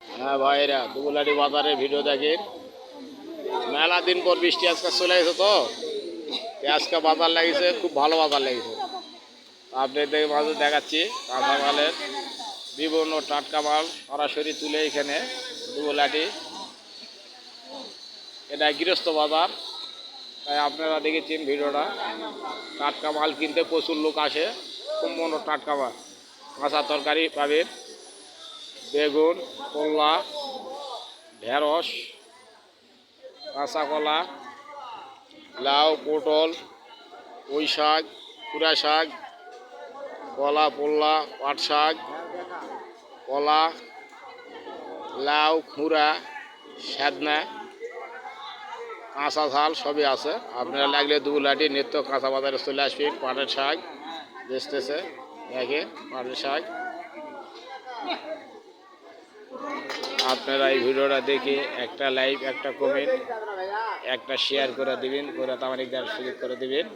হ্যাঁ ভাইরা, দুবুলাটি বাজারের ভিডিও দেখেন। মেলা দিন পর বৃষ্টি আজকে চলে গেছে, তো আজকে বাজার লেগেছে, খুব ভালো বাজার লেগেছে। আপনাদের মাঝে দেখাচ্ছি কাঁচা মালের বিভিন্ন টাটকা মাল সরাসরি তুলে এখানে দুবুলাটি। এটা গৃহস্থ বাজার, তাই আপনারা দেখেছেন ভিডিওটা। টাটকা মাল কিনতে প্রচুর লোক আসে, সম্পূর্ণ টাটকা মাল। কাঁচা তরকারি পাবেন, বেগুন, কলা, ঢেঁড়স, কাঁচা কলা, লাউ, পটল, পুঁই শাক, কুড়া শাক, কলা, পোল্লা, পাট শাক, কলা, লাউ, খুঁড়া, সেদনা, কাঁচা ঝাল সবই আছে। আপনারা লাগলে দুবুলাটি নিত্য কাঁচা বাজারে চলে আসবেন। পাটের শাক বেচতেছে, দেখেন পাটের শাক। আপনারা এই ভিডিওটা দেখে একটা লাইক, একটা কমেন্ট, একটা শেয়ার করে দিবেন, করে তামারিকদার সুযোগ করে দিবেন।